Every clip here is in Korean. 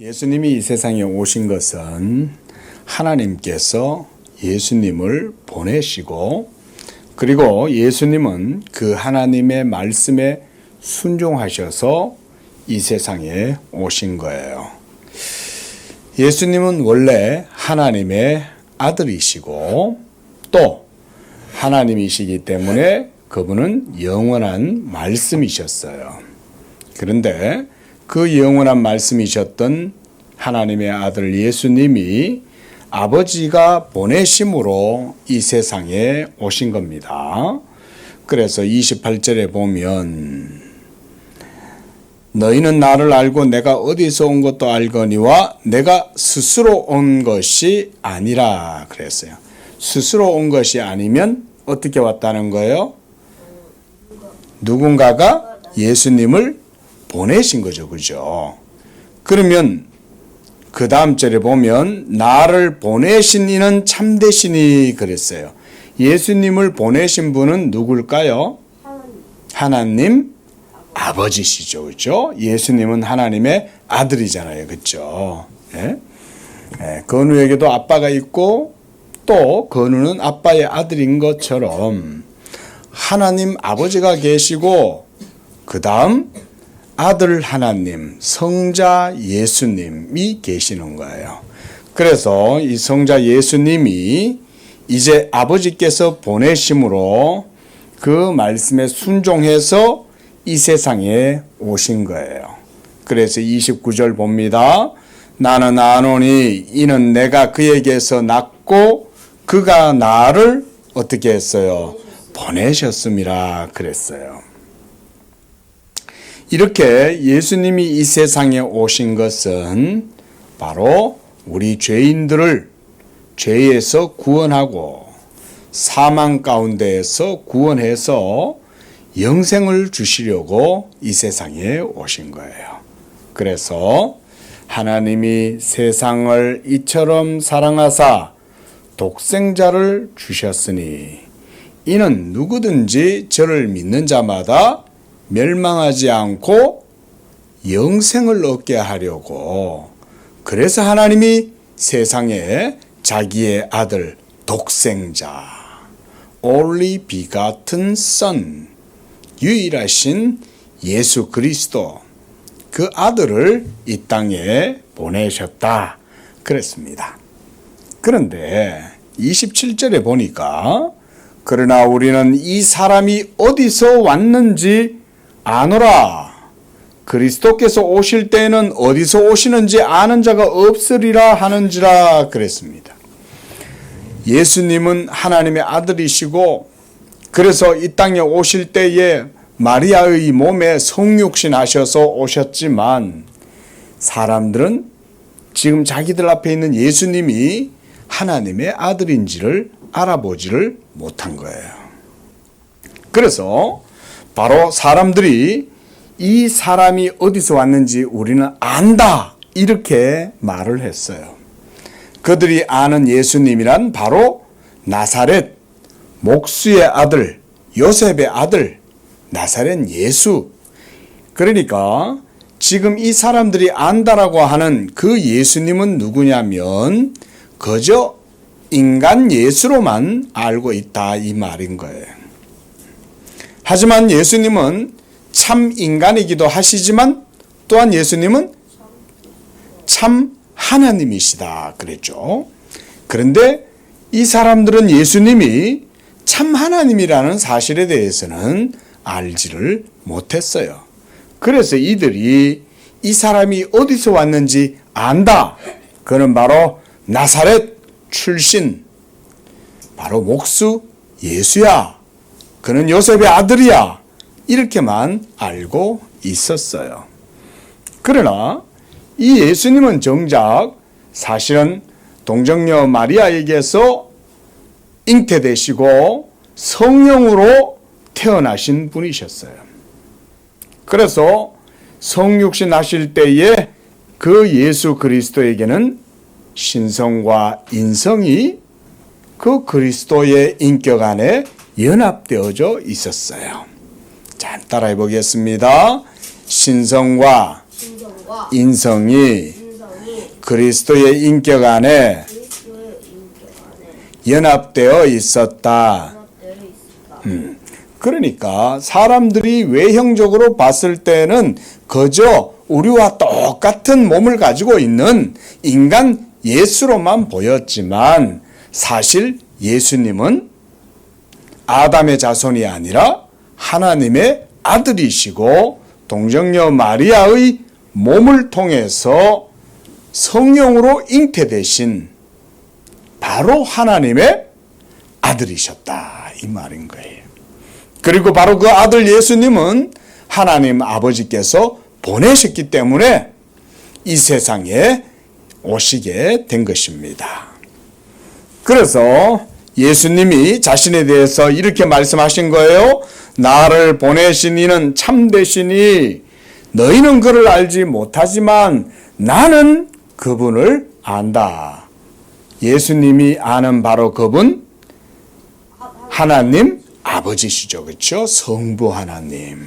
예수님이 이 세상에 오신 것은 하나님께서 예수님을 보내시고, 그리고 예수님은 그 하나님의 말씀에 순종하셔서 이 세상에 오신 거예요. 예수님은 원래 하나님의 아들이시고 또 하나님이시기 때문에 그분은 영원한 말씀이셨어요. 그런데 그 영원한 말씀이셨던 하나님의 아들 예수님이 아버지가 보내심으로 이 세상에 오신 겁니다. 그래서 28절에 보면 너희는 나를 알고 내가 어디서 온 것도 알거니와 내가 스스로 온 것이 아니라 그랬어요. 스스로 온 것이 아니면 어떻게 왔다는 거예요? 누군가가 예수님을 보내신 거죠. 그죠? 그러면 그 다음 절에 보면 나를 보내신 이는 참되시니 그랬어요. 예수님을 보내신 분은 누굴까요? 하나님 아버지시죠. 그죠? 예수님은 하나님의 아들이잖아요. 그죠? 예? 건우에게도 아빠가 있고 또 건우는 아빠의 아들인 것처럼 하나님 아버지가 계시고 그 다음 아들 하나님, 성자 예수님이 계시는 거예요. 그래서 이 성자 예수님이 이제 아버지께서 보내심으로 그 말씀에 순종해서 이 세상에 오신 거예요. 그래서 29절 봅니다. 나는 아노니 이는 내가 그에게서 낳고 그가 나를 어떻게 했어요? 보내셨음이라 그랬어요. 이렇게 예수님이 이 세상에 오신 것은 바로 우리 죄인들을 죄에서 구원하고 사망 가운데에서 구원해서 영생을 주시려고 이 세상에 오신 거예요. 그래서 하나님이 세상을 이처럼 사랑하사 독생자를 주셨으니 이는 누구든지 저를 믿는 자마다 멸망하지 않고 영생을 얻게 하려고, 그래서 하나님이 세상에 자기의 아들 독생자 only begotten son 유일하신 예수 그리스도 그 아들을 이 땅에 보내셨다 그랬습니다. 그런데 27절에 보니까 그러나 우리는 이 사람이 어디서 왔는지 아노라. 그리스도께서 오실 때에는 어디서 오시는지 아는 자가 없으리라 하는지라 그랬습니다. 예수님은 하나님의 아들이시고 그래서 이 땅에 오실 때에 마리아의 몸에 성육신 하셔서 오셨지만 사람들은 지금 자기들 앞에 있는 예수님이 하나님의 아들인지를 알아보지를 못한 거예요. 그래서 바로 사람들이 이 사람이 어디서 왔는지 우리는 안다 이렇게 말을 했어요. 그들이 아는 예수님이란 바로 나사렛 목수의 아들 요셉의 아들 나사렛 예수. 그러니까 지금 이 사람들이 안다라고 하는 그 예수님은 누구냐면 그저 인간 예수로만 알고 있다 이 말인 거예요. 하지만 예수님은 참 인간이기도 하시지만 또한 예수님은 참 하나님이시다 그랬죠. 그런데 이 사람들은 예수님이 참 하나님이라는 사실에 대해서는 알지를 못했어요. 그래서 이들이 이 사람이 어디서 왔는지 안다. 그는 바로 나사렛 출신 바로 목수 예수야. 그는 요셉의 아들이야. 이렇게만 알고 있었어요. 그러나 이 예수님은 정작 사실은 동정녀 마리아에게서 잉태되시고 성령으로 태어나신 분이셨어요. 그래서 성육신 하실 때에 그 예수 그리스도에게는 신성과 인성이 그 그리스도의 인격 안에 연합되어져 있었어요. 자, 따라해 보겠습니다. 신성과 인성이 그리스도의 인격 안에 연합되어 있었다. 그러니까 사람들이 외형적으로 봤을 때는 그저 우리와 똑같은 몸을 가지고 있는 인간 예수로만 보였지만 사실 예수님은 아담의 자손이 아니라 하나님의 아들이시고 동정녀 마리아의 몸을 통해서 성령으로 잉태되신 바로 하나님의 아들이셨다 이 말인 거예요. 그리고 바로 그 아들 예수님은 하나님 아버지께서 보내셨기 때문에 이 세상에 오시게 된 것입니다. 그래서 예수님이 자신에 대해서 이렇게 말씀하신 거예요. 나를 보내신 이는 참되시니 너희는 그를 알지 못하지만 나는 그분을 안다. 예수님이 아는 바로 그분 하나님 아버지시죠. 그렇죠? 성부 하나님.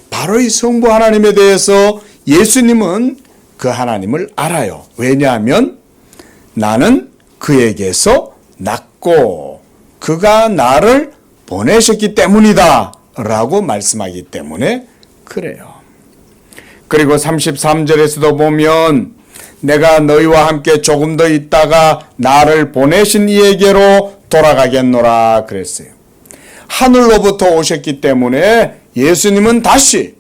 바로 이 성부 하나님에 대해서 예수님은 그 하나님을 알아요. 왜냐하면 나는 그에게서 났고 그가 나를 보내셨기 때문이다 라고 말씀하기 때문에 그래요. 그리고 33절에서도 보면 내가 너희와 함께 조금 더 있다가 나를 보내신 이에게로 돌아가겠노라 그랬어요. 하늘로부터 오셨기 때문에 예수님은 다시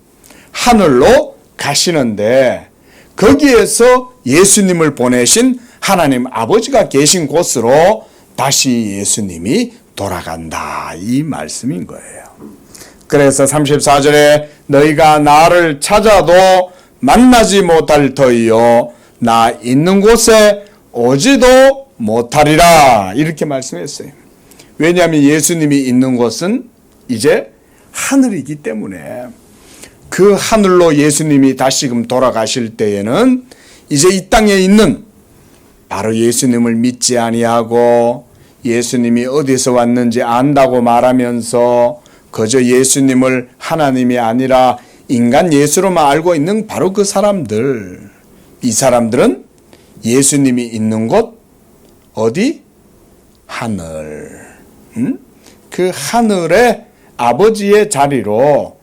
하늘로 가시는데 거기에서 예수님을 보내신 하나님 아버지가 계신 곳으로 다시 예수님이 돌아간다 이 말씀인 거예요. 그래서 34절에 너희가 나를 찾아도 만나지 못할 터이요 나 있는 곳에 오지도 못하리라 이렇게 말씀했어요. 왜냐하면 예수님이 있는 곳은 이제 하늘이기 때문에 그 하늘로 예수님이 다시금 돌아가실 때에는 이제 이 땅에 있는 바로 예수님을 믿지 아니하고 예수님이 어디서 왔는지 안다고 말하면서 그저 예수님을 하나님이 아니라 인간 예수로만 알고 있는 바로 그 사람들, 이 사람들은 예수님이 있는 곳 어디? 하늘. 그 하늘의 아버지의 자리로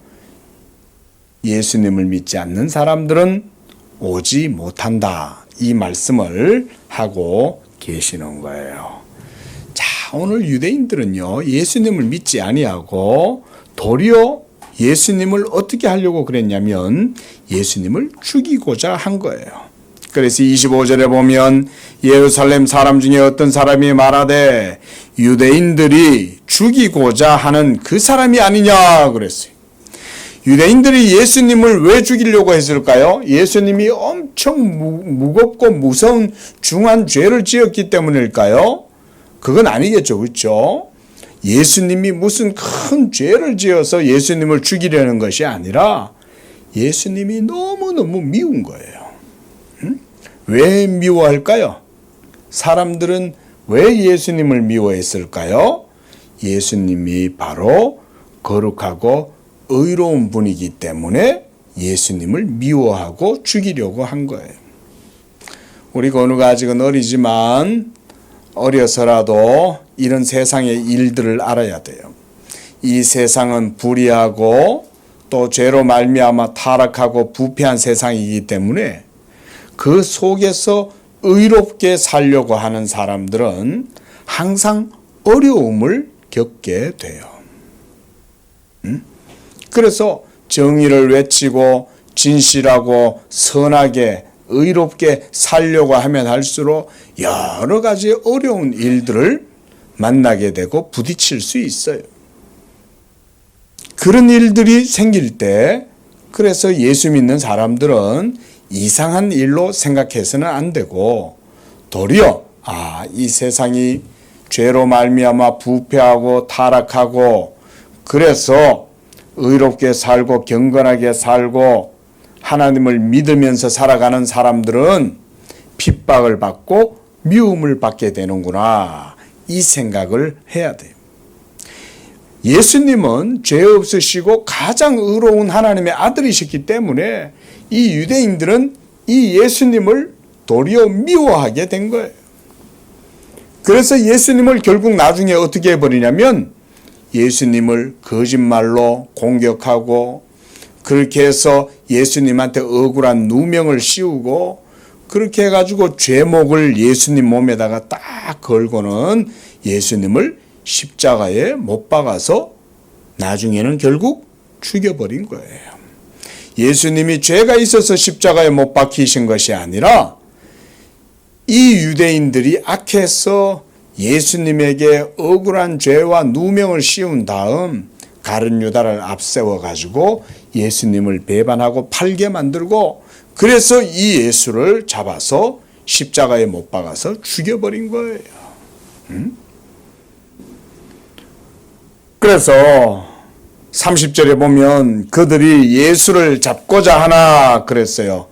예수님을 믿지 않는 사람들은 오지 못한다. 이 말씀을 하고 계시는 거예요. 자, 오늘 유대인들은요, 예수님을 믿지 아니하고 도리어 예수님을 어떻게 하려고 그랬냐면 예수님을 죽이고자 한 거예요. 그래서 25절에 보면 예루살렘 사람 중에 어떤 사람이 말하되 유대인들이 죽이고자 하는 그 사람이 아니냐 그랬어요. 유대인들이 예수님을 왜 죽이려고 했을까요? 예수님이 엄청 무겁고 무서운 중한 죄를 지었기 때문일까요? 그건 아니겠죠. 그렇죠? 예수님이 무슨 큰 죄를 지어서 예수님을 죽이려는 것이 아니라 예수님이 너무너무 미운 거예요. 왜 미워할까요? 사람들은 왜 예수님을 미워했을까요? 예수님이 바로 거룩하고 의로운 분이기 때문에 예수님을 미워하고 죽이려고 한 거예요. 우리 건우가 아직은 어리지만 어려서라도 이런 세상의 일들을 알아야 돼요. 이 세상은 불의하고 또 죄로 말미암아 타락하고 부패한 세상이기 때문에 그 속에서 의롭게 살려고 하는 사람들은 항상 어려움을 겪게 돼요. 그래서 정의를 외치고 진실하고 선하게 의롭게 살려고 하면 할수록 여러 가지 어려운 일들을 만나게 되고 부딪힐 수 있어요. 그런 일들이 생길 때 그래서 예수 믿는 사람들은 이상한 일로 생각해서는 안 되고 도리어 이 세상이 죄로 말미암아 부패하고 타락하고 그래서 의롭게 살고 경건하게 살고 하나님을 믿으면서 살아가는 사람들은 핍박을 받고 미움을 받게 되는구나 이 생각을 해야 돼요. 예수님은 죄 없으시고 가장 의로운 하나님의 아들이셨기 때문에 이 유대인들은 이 예수님을 도리어 미워하게 된 거예요. 그래서 예수님을 결국 나중에 어떻게 해버리냐면 예수님을 거짓말로 공격하고 그렇게 해서 예수님한테 억울한 누명을 씌우고 그렇게 해가지고 죄목을 예수님 몸에다가 딱 걸고는 예수님을 십자가에 못 박아서 나중에는 결국 죽여버린 거예요. 예수님이 죄가 있어서 십자가에 못 박히신 것이 아니라 이 유대인들이 악해서 예수님에게 억울한 죄와 누명을 씌운 다음 가룟 유다를 앞세워 가지고 예수님을 배반하고 팔게 만들고 그래서 이 예수를 잡아서 십자가에 못 박아서 죽여버린 거예요. 그래서 30절에 보면 그들이 예수를 잡고자 하나 그랬어요.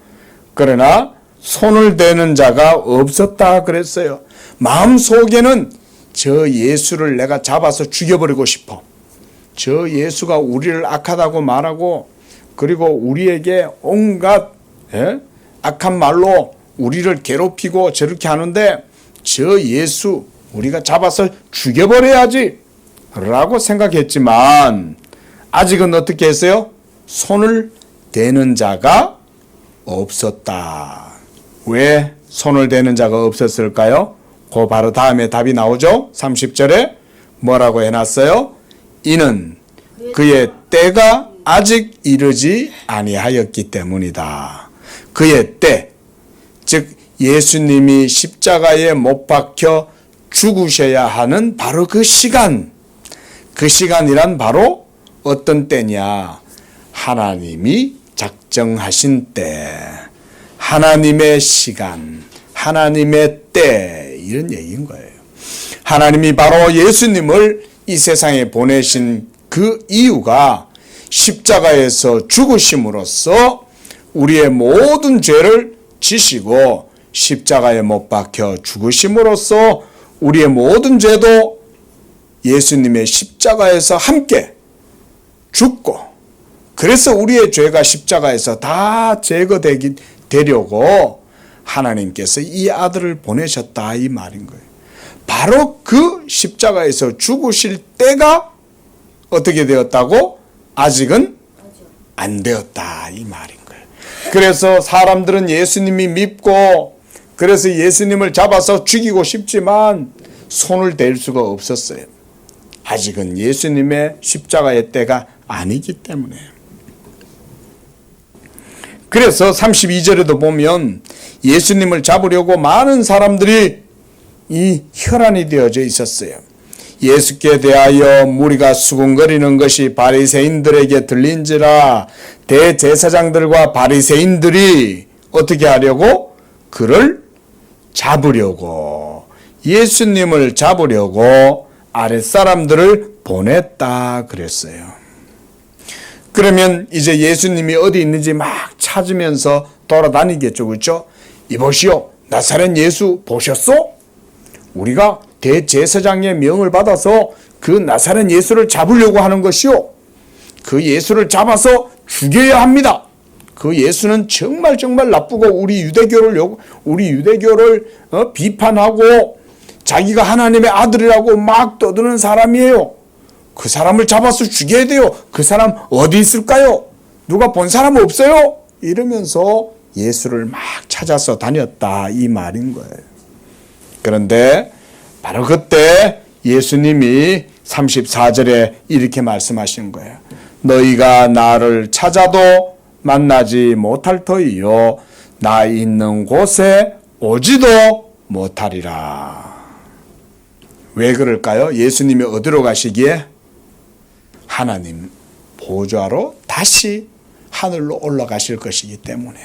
그러나 손을 대는 자가 없었다 그랬어요. 마음속에는 저 예수를 내가 잡아서 죽여버리고 싶어. 저 예수가 우리를 악하다고 말하고 그리고 우리에게 온갖 악한 말로 우리를 괴롭히고 저렇게 하는데 저 예수 우리가 잡아서 죽여버려야지 라고 생각했지만 아직은 어떻게 했어요? 손을 대는 자가 없었다. 왜 손을 대는 자가 없었을까요? 그 바로 다음에 답이 나오죠. 30절에 뭐라고 해놨어요? 이는 그의 때가 아직 이르지 아니하였기 때문이다. 그의 때, 즉 예수님이 십자가에 못 박혀 죽으셔야 하는 바로 그 시간, 그 시간이란 바로 어떤 때냐? 하나님이 작정하신 때, 하나님의 시간, 하나님의 때 이런 얘기인 거예요. 하나님이 바로 예수님을 이 세상에 보내신 그 이유가 십자가에서 죽으심으로써 우리의 모든 죄를 지시고 십자가에 못 박혀 죽으심으로써 우리의 모든 죄도 예수님의 십자가에서 함께 죽고 그래서 우리의 죄가 십자가에서 다 제거되려고 하나님께서 이 아들을 보내셨다 이 말인 거예요. 바로 그 십자가에서 죽으실 때가 어떻게 되었다고? 아직은 안 되었다 이 말인 거예요. 그래서 사람들은 예수님이 밉고 그래서 예수님을 잡아서 죽이고 싶지만 손을 댈 수가 없었어요. 아직은 예수님의 십자가의 때가 아니기 때문에. 그래서 32절에도 보면 예수님을 잡으려고 많은 사람들이 이 혈안이 되어져 있었어요. 예수께 대하여 무리가 수군거리는 것이 바리새인들에게 들린지라 대제사장들과 바리새인들이 어떻게 하려고? 그를 잡으려고 예수님을 잡으려고 아랫사람들을 보냈다 그랬어요. 그러면 이제 예수님이 어디 있는지 막 찾으면서 돌아다니겠죠. 그렇죠? 이보시오 나사렛 예수 보셨소? 우리가 대제사장의 명을 받아서 그 나사렛 예수를 잡으려고 하는 것이요. 그 예수를 잡아서 죽여야 합니다. 그 예수는 정말 나쁘고 우리 유대교를 비판하고 자기가 하나님의 아들이라고 막 떠드는 사람이에요. 그 사람을 잡아서 죽여야 돼요. 그 사람 어디 있을까요? 누가 본 사람 없어요? 이러면서 예수를 막 찾아서 다녔다 이 말인 거예요. 그런데 바로 그때 예수님이 34절에 이렇게 말씀하신 거예요. 너희가 나를 찾아도 만나지 못할 터이요 나 있는 곳에 오지도 못하리라. 왜 그럴까요? 예수님이 어디로 가시기에? 하나님 보좌로 다시 하늘로 올라가실 것이기 때문에.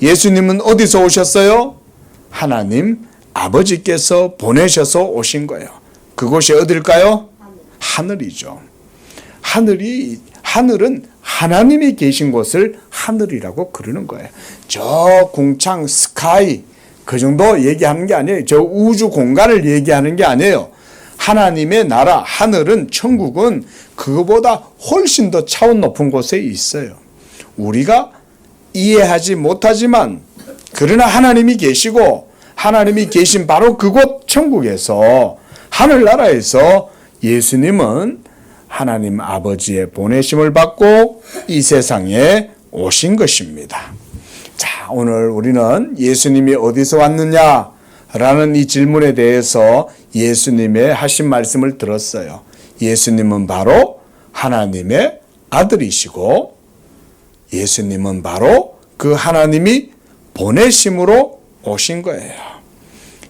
예수님은 어디서 오셨어요? 하나님 아버지께서 보내셔서 오신 거예요. 그곳이 어딜까요? 하늘이죠. 하늘은 하나님이 계신 곳을 하늘이라고 그러는 거예요. 저 궁창 스카이 그 정도 얘기하는 게 아니에요. 저 우주 공간을 얘기하는 게 아니에요. 하나님의 나라 하늘은 천국은 그거보다 훨씬 더 차원 높은 곳에 있어요. 우리가 이해하지 못하지만 그러나 하나님이 계시고 하나님이 계신 바로 그곳 천국에서 하늘나라에서 예수님은 하나님 아버지의 보내심을 받고 이 세상에 오신 것입니다. 자, 오늘 우리는 예수님이 어디서 왔느냐라는 이 질문에 대해서 예수님의 하신 말씀을 들었어요. 예수님은 바로 하나님의 아들이시고 예수님은 바로 그 하나님이 보내심으로 오신 거예요.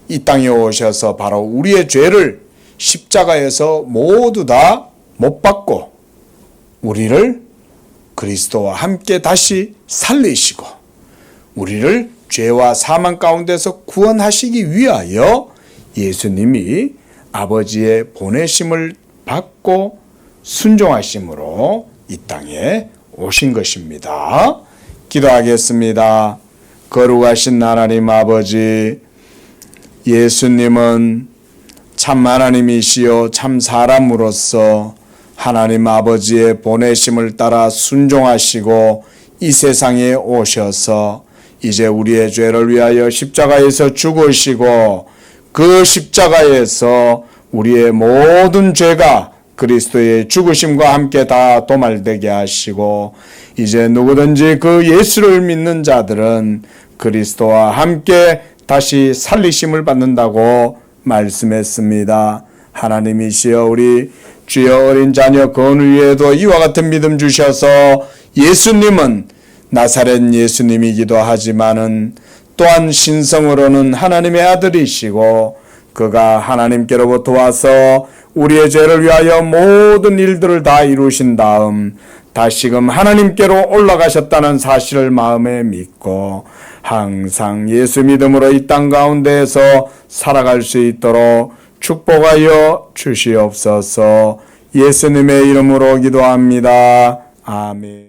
이 땅에 오셔서 바로 우리의 죄를 십자가에서 모두 다 못 받고 우리를 그리스도와 함께 다시 살리시고 우리를 죄와 사망 가운데서 구원하시기 위하여 예수님이 아버지의 보내심을 받고 순종하심으로 이 땅에 오신 것입니다. 기도하겠습니다. 거룩하신 하나님 아버지, 예수님은 참 하나님이시요 참 사람으로서 하나님 아버지의 보내심을 따라 순종하시고 이 세상에 오셔서 이제 우리의 죄를 위하여 십자가에서 죽으시고 그 십자가에서 우리의 모든 죄가 그리스도의 죽으심과 함께 다 도말되게 하시고 이제 누구든지 그 예수를 믿는 자들은 그리스도와 함께 다시 살리심을 받는다고 말씀했습니다. 하나님이시여 우리 주여 어린 자녀 건을 위해도 이와 같은 믿음 주셔서 예수님은 나사렛 예수님이기도 하지만은 또한 신성으로는 하나님의 아들이시고 그가 하나님께로부터 와서 우리의 죄를 위하여 모든 일들을 다 이루신 다음 다시금 하나님께로 올라가셨다는 사실을 마음에 믿고 항상 예수 믿음으로 이 땅 가운데에서 살아갈 수 있도록 축복하여 주시옵소서. 예수님의 이름으로 기도합니다. 아멘.